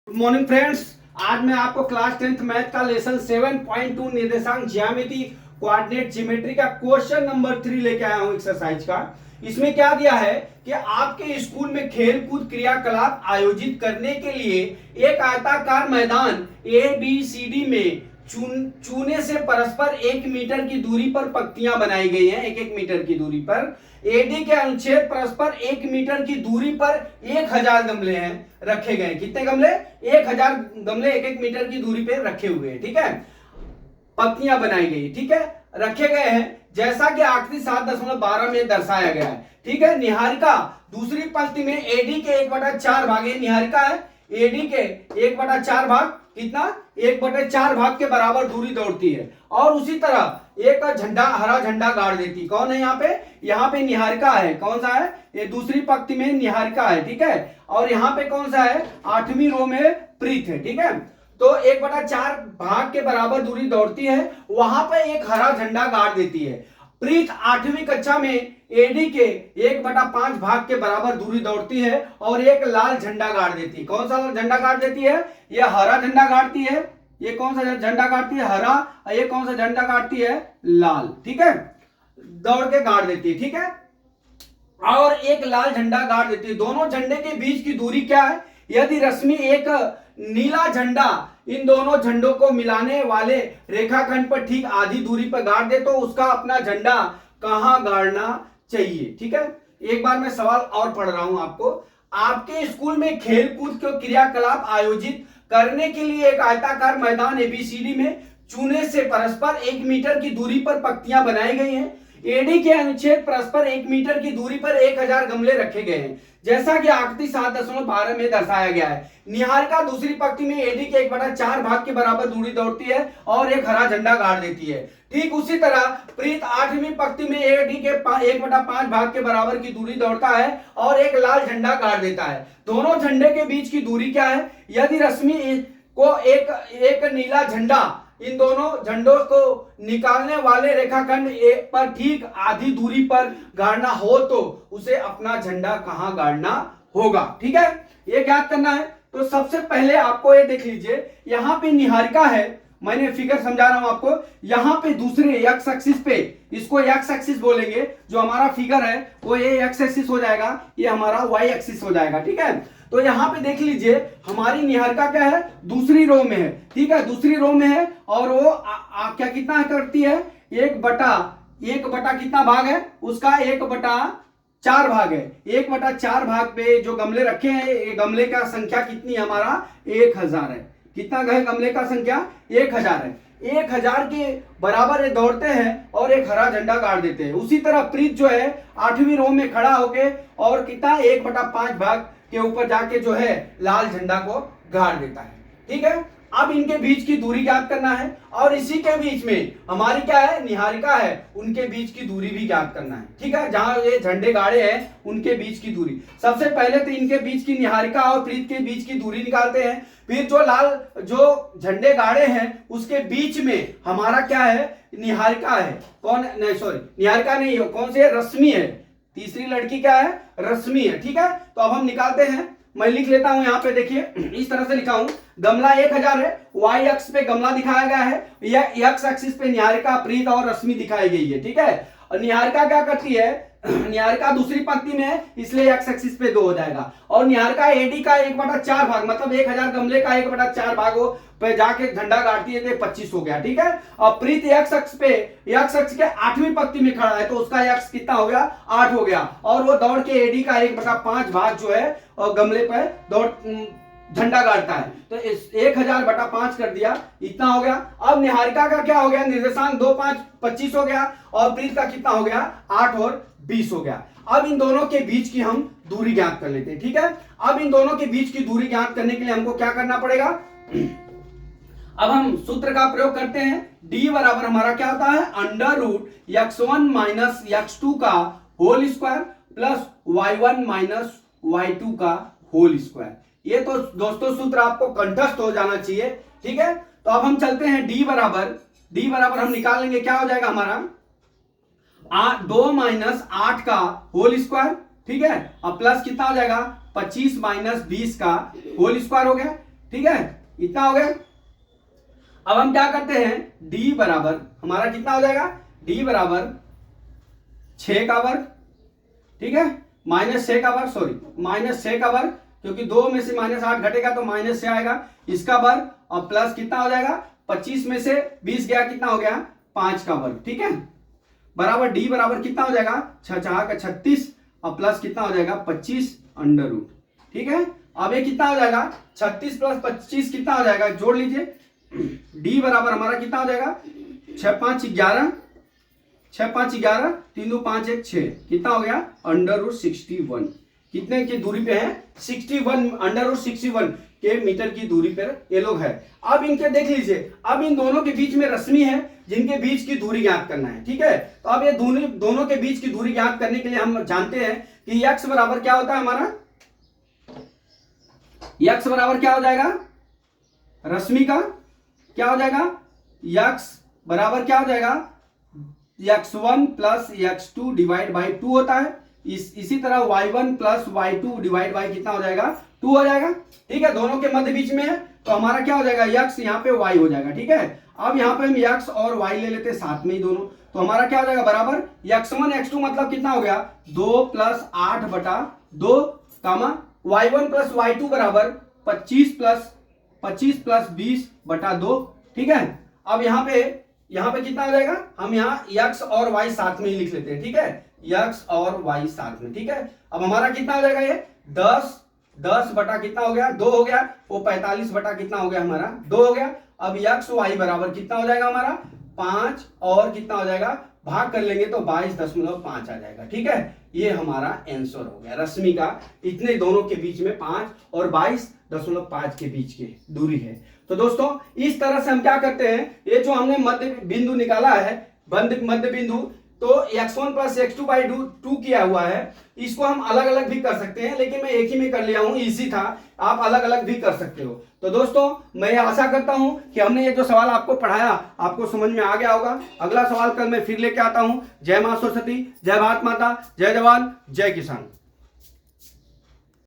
Good morning friends. आज मैं आपको क्लास 10th मैथ का लेसन 7.2 निर्देशांक ज्यामिति कोऑर्डिनेट ज्योमेट्री का क्वेश्चन नंबर 3 लेके आया हूं एक्सरसाइज का। इसमें क्या दिया है कि आपके स्कूल में खेल कूद क्रियाकलाप आयोजित करने के लिए एक आयताकार मैदान ABCD में चूने से परस्पर 1 मीटर की दूरी पर पंक्तियां बनाई गई हैं। 1-1 मीटर की दूरी पर AD के अनुच्छेद परस्पर 1 मीटर की दूरी पर 1000 गमले हैं रखे गए। कितने गमले? 1000 गमले 1-1 मीटर की दूरी पे रखे हुए हैं। ठीक है, पंक्तियां बनाई गई। ठीक है, रखे गए हैं जैसा कि आकृति 7.12 में दर्शाया गया है। ठीक है, निहारिका दूसरी पंक्ति में AD के 1/4 भाग, ये निहारिका है, AD के 1/4 भाग कितना? 1/4 भाग के बराबर दूरी दौड़ती है और उसी तरह एक झंडा, हरा झंडा गाड़ देती। कौन है यहाँ पे? यहाँ पे निहारिका है। कौन सा है? ये दूसरी पंक्ति में निहारिका है। ठीक है, और यहाँ पे कौन सा है? 8वीं रो में प्रीत है। ठीक है, तो 1/4 भाग के बराबर दूरी दौड़ती है, वहां पे एक हरा झंडा गाड़ देती है। प्रीत 8वीं कक्षा में AD के 1/5 भाग के बराबर दूरी दौड़ती है और एक लाल झंडा गाड़ देती है। कौन सा झंडा गाड़ देती है? ये हरा झंडा गाड़ती है। ये कौन सा झंडा गाड़ती है? हरा। ये कौन सा झंडा गाड़ती है? लाल। ठीक है, दौड़ के गाड़ देती है। ठीक है, और एक लाल झंडा गाड़ देती है। दोनों झंडे के बीच की दूरी क्या है? यदि रश्मि एक नीला झंडा इन दोनों झंडों को मिलाने वाले रेखाखंड पर ठीक आधी दूरी पर गाड़ दे तो उसका अपना झंडा कहां गाड़ना चाहिए? ठीक है, एक बार मैं सवाल और पढ़ रहा हूं आपको। आपके स्कूल में खेल कूद के क्रियाकलाप आयोजित करने के लिए एक आयताकार मैदान ABCD में चूने से परस्पर 1 मीटर की दूरी पर पंक्तियां बनाई गई हैं। AD के अनुच्छेद परस्पर 1 मीटर की दूरी पर 1000 गमले रखे गए हैं जैसा कि आकृति 7.12 में दर्शाया गया है। निहारिका दूसरी पंक्ति में AD के 1/4 भाग के बराबर दूरी दौड़ती है और एक हरा झंडा गाड़ देती है। ठीक उसी तरह प्रीत 8वीं पंक्ति में AD के 1/5 भाग के बराबर की दूरी दौड़ता है और एक लाल झंडा गाड़ देता है। दोनों झंडे के बीच की दूरी क्या है? यदि रश्मि को एक नीला झंडा इन दोनों झंडों को निकालने वाले रेखाखंड पर ठीक आधी दूरी पर गाड़ना हो तो उसे अपना झंडा कहां गाड़ना होगा? ठीक है, ये ज्ञात करना है। तो सबसे पहले आपको ये देख लीजिए, यहां पे निहारिका है, मैंने फिगर समझा रहा हूं आपको। यहां पे दूसरे एक्स एक्सिस पे, इसको एक्स एक्सिस बोलेंगे, जो हमारा फिगर है वो ये एक्स एक्सिस हो जाएगा, ये हमारा वाई एक्सिस हो जाएगा। ठीक है, तो यहां पे देख लीजिए हमारी निहारिका क्या है? दूसरी रो में है। ठीक है, दूसरी रो में है और वो क्या कितना करती है? 1/1 कितना भाग है उसका? 1/4 भाग है। 1/4 भाग पे जो गमले रखे हैं, ये गमले का संख्या कितनी है? हमारा 1000 है। कितना है गमले का संख्या? 1000 है। 1000 के बराबर ये दौड़ते हैं और एक हरा झंडा गाड़ देते हैं। उसी तरह प्रीत जो है 8वीं रो में खड़ा होके और कितना 1/5 भाग के ऊपर जाके जो है लाल झंडा को गाड़ देता है। ठीक है, अब इनके बीच की दूरी ज्ञात करना है और इसी के बीच में हमारी क्या है? निहारिका है, उनके बीच की दूरी भी ज्ञात करना है। ठीक है, जहां ये झंडे गाड़े हैं उनके बीच की दूरी। सबसे पहले तो इनके बीच की, निहारिका और प्रीत के बीच की दूरी निकालते हैं। फिर जो झंडे गाड़े हैं उसके बीच में हमारा क्या है? निहारिका है। कौन? नहीं सॉरी, निहारिका नहीं है, कौन सी है? रश्मि है। तीसरी लड़की क्या है? रश्मि है। ठीक है, तो अब हम निकालते हैं। मैं लिख लेता हूं, यहां पे देखिए इस तरह से लिखा हूं। गमला 1000 है, वाई अक्ष पे गमला दिखाया गया है, या एक्स एक्सिस पे निहारिका, प्रीत और रश्मि दिखाई गई है। ठीक है, और निहारिका क्या करती है? निहारिका दूसरी पंक्ति में है इसलिए एक्स एक्सिस पे 2 हो जाएगा और निहारिका AD का 1/4 भाग, मतलब 1000 गमले का 1/4 भाग पे जाके झंडा गाड़ती है तो 25 हो गया। ठीक है, और प्रीत एक्स अक्ष पे, एक्स अक्ष के 8वीं पंक्ति में खड़ा है तो उसका एक्स कितना हो गया? 8 हो गया और वो दौड़ के AD का 1/5 भाग जो है और गमले पर दौड़ झंडा गाड़ता है तो 1000/5 कर दिया, इतना हो गया। अब निहारिका का क्या हो गया? निर्देशांक 2, 5, 25 हो गया और प्रीत का कितना हो गया? 8 और 20 हो गया। अब इन दोनों के बीच की हम दूरी ज्ञात कर लेते हैं। ठीक है, अब इन दोनों के बीच की दूरी ज्ञात करने के लिए हमको क्या करना पड़ेगा? अब हम सूत्र का प्रयोग करते हैं। D बराबर हमारा क्या होता है? √x1 - x2 का whole square plus y1 - y2 का होल स्क्वायर। ये तो दोस्तों सूत्र आपको कंठस्थ हो जाना चाहिए। ठीक है, तो अब हम चलते हैं। D बराबर हम निकाल लेंगे, क्या हो जाएगा हमारा? 2 - 8 का होल स्क्वायर। ठीक है, अब प्लस कितना हो जाएगा? 25 - 20 का होल स्क्वायर हो गया। ठीक है, इतना हो गया। अब हम क्या करते हैं, डी बराबर हमारा कितना हो जाएगा, डी बराबर 6 का वर्ग, ठीक है, -6 का वर्ग, सॉरी -6 का वर्ग, क्योंकि 2 में से -8 घटेगा तो -6 आएगा, इसका वर्ग, और प्लस कितना हो जाएगा, 25 में से 20 गया, कितना हो गया, 5 का वर्ग, ठीक है, बराबर डी बराबर कितना हो जाएगा, 6 का 36, और प्लस कितना हो जाएगा 25 अंडर रूट, ठीक है। अब ये कितना हो जाएगा, 36 प्लस 25 कितना हो जाएगा, जोड़ लीजिए, डी बराबर हमारा कितना हो जाएगा, 6 5 11, 6 5 11, 3 2 5 1 6, कितना हो गया, अंडर रूट 61, कितने की दूरी पे है, 61, अंडर रूट 61 के मीटर की दूरी पर ये लोग है। अब इनके देख लीजिए, अब इन दोनों के बीच में रश्मि है जिनके बीच की दूरी ज्ञात करना है, ठीक है। तो अब ये दोनों के बीच की दूरी ज्ञात करने के लिए हम जानते हैं कि x बराबर क्या होता है हमारा, x बराबर क्या हो जाएगा, रश्मि का क्या हो जाएगा, x बराबर क्या हो जाएगा, x1 plus x2 divide by 2 होता है, इसी तरह y1 plus y2 divide by कितना हो जाएगा, 2 हो जाएगा, ठीक है। दोनों के मध्य बीच में है तो हमारा क्या हो जाएगा, x यहाँ पे y हो जाएगा, ठीक है। अब यहाँ पे हम x और y ले लेते हैं साथ में ही दोनों, तो हमारा क्या हो जाएगा, बराबर x1 x2 मतलब कितना हो गया, 2 प्लस 8 बटा 2 कामा y1 प्लस y2 बराबर 25 प्लस 20 बटा 2, ठीक है। अब यहाँ पे कितना हो जाएगा, हम यहाँ x और y साथ में ही लिख लेते हैं, ठीक है, x और y साथ में, ठीक है। अब हमारा कितना हो जाएगा, ये 10 बटा कितना हो गया, 2 हो गया, वो 45 बटा कितना हो गया हमारा, 2 हो गया। अब x y बराबर कितना हो जाएगा हमारा, 5, और कितना हो जाएगा, भाग कर लेंगे तो 22.5 आ जाएगा, ठीक है। ये हमारा आंसर हो गया, रश्मि का इतने दोनों के बीच में 5 और 22.5 के बीच की दूरी है। तो दोस्तों इस तरह से हम क्या करते हैं, ये जो हमने मध्य बिंदु निकाला है, मध्य बिंदु, तो x1 प्लस x2 बाई 2 किया हुआ है, इसको हम अलग अलग भी कर सकते हैं, लेकिन मैं एक ही में कर लिया हूं, इजी था, आप अलग अलग भी कर सकते हो। तो दोस्तों मैं आशा करता हूं कि हमने ये जो सवाल आपको पढ़ाया आपको समझ में आ गया होगा। अगला सवाल कल मैं फिर लेके आता हूं। जय मां सरस्वती, जय भारत माता, जय जवान, जय किसान।